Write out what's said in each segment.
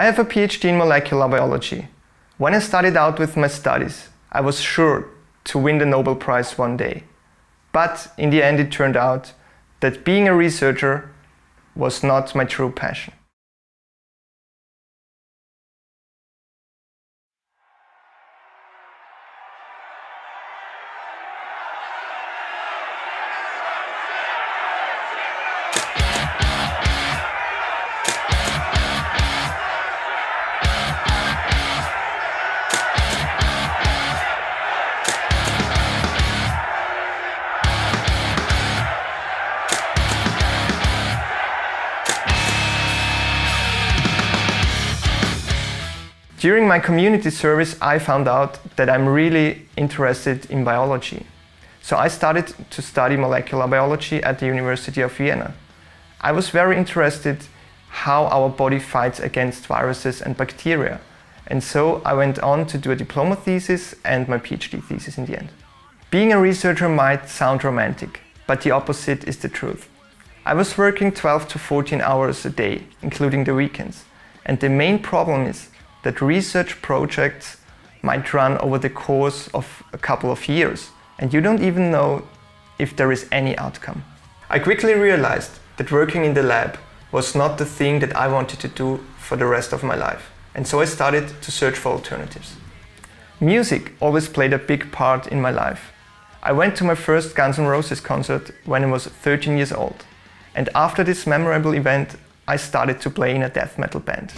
I have a PhD in molecular biology. When I started out with my studies, I was sure to win the Nobel Prize one day. But in the end it turned out that being a researcher was not my true passion. During my community service, I found out that I'm really interested in biology. So I started to study molecular biology at the University of Vienna. I was very interested how our body fights against viruses and bacteria. And so I went on to do a diploma thesis and my PhD thesis in the end. Being a researcher might sound romantic, but the opposite is the truth. I was working 12 to 14 hours a day, including the weekends. And the main problem is that research projects might run over the course of a couple of years, and you don't even know if there is any outcome. I quickly realized that working in the lab was not the thing that I wanted to do for the rest of my life, and so I started to search for alternatives. Music always played a big part in my life. I went to my first Guns N' Roses concert when I was 13 years old, and after this memorable event I started to play in a death metal band.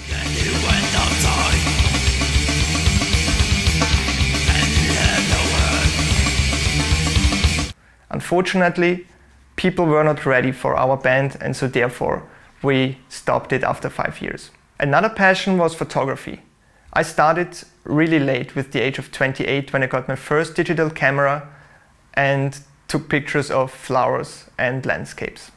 Unfortunately, people were not ready for our band, and so therefore we stopped it after 5 years. Another passion was photography. I started really late, with the age of 28, when I got my first digital camera and took pictures of flowers and landscapes.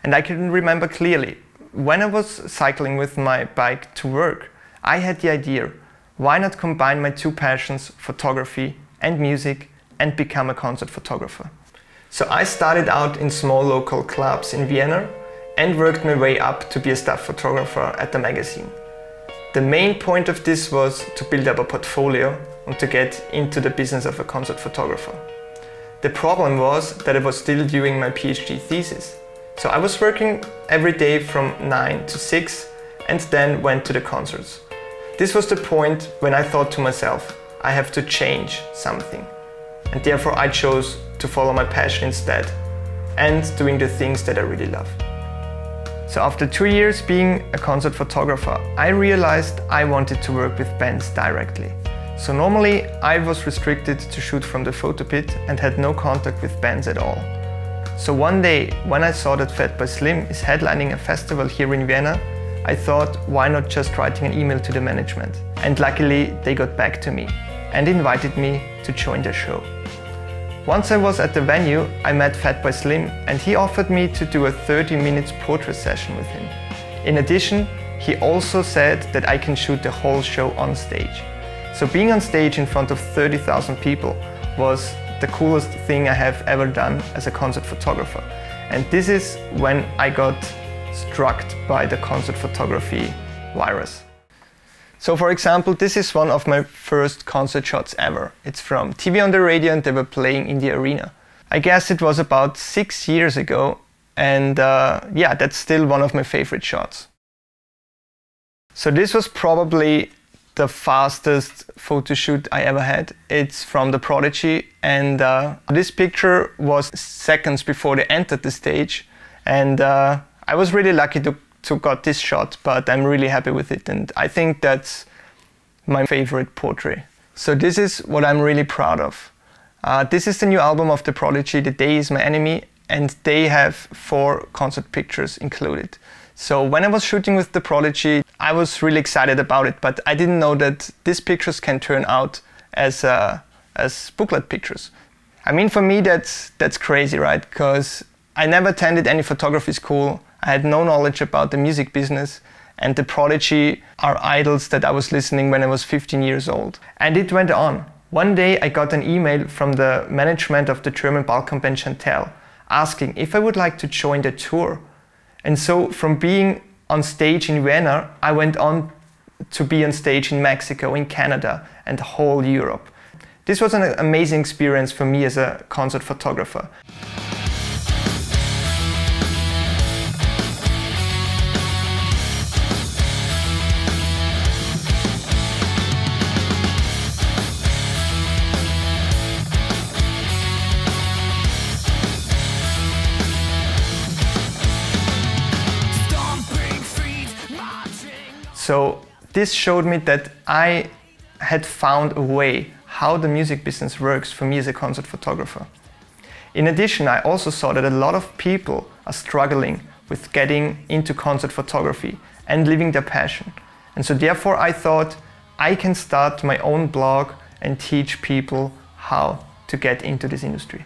And I can remember clearly, when I was cycling with my bike to work, I had the idea, why not combine my two passions, photography and music, and become a concert photographer. So I started out in small local clubs in Vienna and worked my way up to be a staff photographer at the magazine. The main point of this was to build up a portfolio and to get into the business of a concert photographer. The problem was that I was still doing my PhD thesis. So I was working every day from 9 to 6 and then went to the concerts. This was the point when I thought to myself, I have to change something. And therefore I chose to follow my passion instead and doing the things that I really love. So after 2 years being a concert photographer, I realized I wanted to work with bands directly. So normally I was restricted to shoot from the photo pit and had no contact with bands at all. So one day, when I saw that Fatboy Slim is headlining a festival here in Vienna, I thought, why not just writing an email to the management? And luckily they got back to me and invited me to join their show. Once I was at the venue, I met Fatboy Slim and he offered me to do a 30-minute portrait session with him. In addition, he also said that I can shoot the whole show on stage. So being on stage in front of 30,000 people was the coolest thing I have ever done as a concert photographer. And this is when I got struck by the concert photography virus. So for example, this is one of my first concert shots ever. It's from TV on the radio and they were playing in the arena. I guess it was about 6 years ago, and yeah, that's still one of my favorite shots. So this was probably the fastest photo shoot I ever had. It's from The Prodigy, and this picture was seconds before they entered the stage, and I was really lucky to got this shot, but I'm really happy with it, and I think that's my favorite portrait. So this is what I'm really proud of. This is the new album of The Prodigy, The Day Is My Enemy, and they have 4 concert pictures included. So when I was shooting with The Prodigy, I was really excited about it, but I didn't know that these pictures can turn out as booklet pictures. I mean, for me that's crazy, right? Because I never attended any photography school. I had no knowledge about the music business, and The Prodigy are idols that I was listening when I was 15 years old. And it went on. One day I got an email from the management of the German Balkan band Chantal asking if I would like to join the tour. And so from being on stage in Vienna, I went on to be on stage in Mexico, in Canada, and whole Europe. This was an amazing experience for me as a concert photographer. So this showed me that I had found a way how the music business works for me as a concert photographer. In addition, I also saw that a lot of people are struggling with getting into concert photography and living their passion. And so therefore I thought I can start my own blog and teach people how to get into this industry.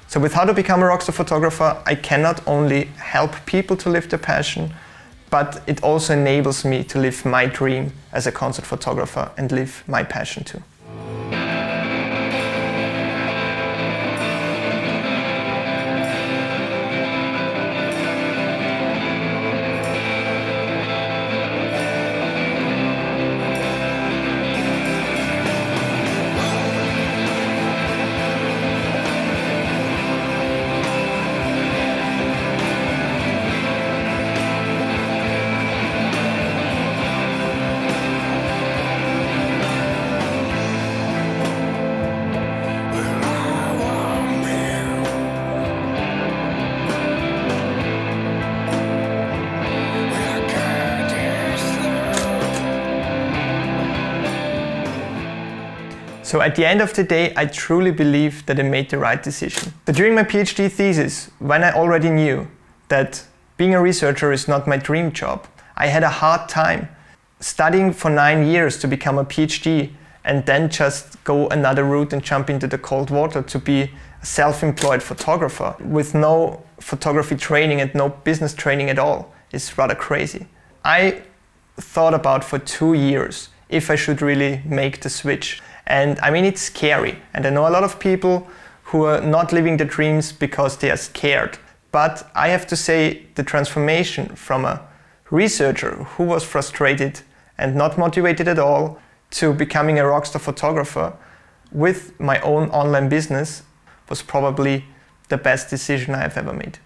So with How to Become a Rockstar Photographer, I can not only help people to live their passion, but it also enables me to live my dream as a concert photographer and live my passion too. So at the end of the day, I truly believe that I made the right decision. But during my PhD thesis, when I already knew that being a researcher is not my dream job, I had a hard time studying for 9 years to become a PhD and then just go another route and jump into the cold water to be a self-employed photographer with no photography training and no business training at all. It's rather crazy. I thought about for 2 years if I should really make the switch. And I mean, it's scary. And I know a lot of people who are not living their dreams because they are scared. But I have to say the transformation from a researcher who was frustrated and not motivated at all to becoming a rockstar photographer with my own online business was probably the best decision I have ever made.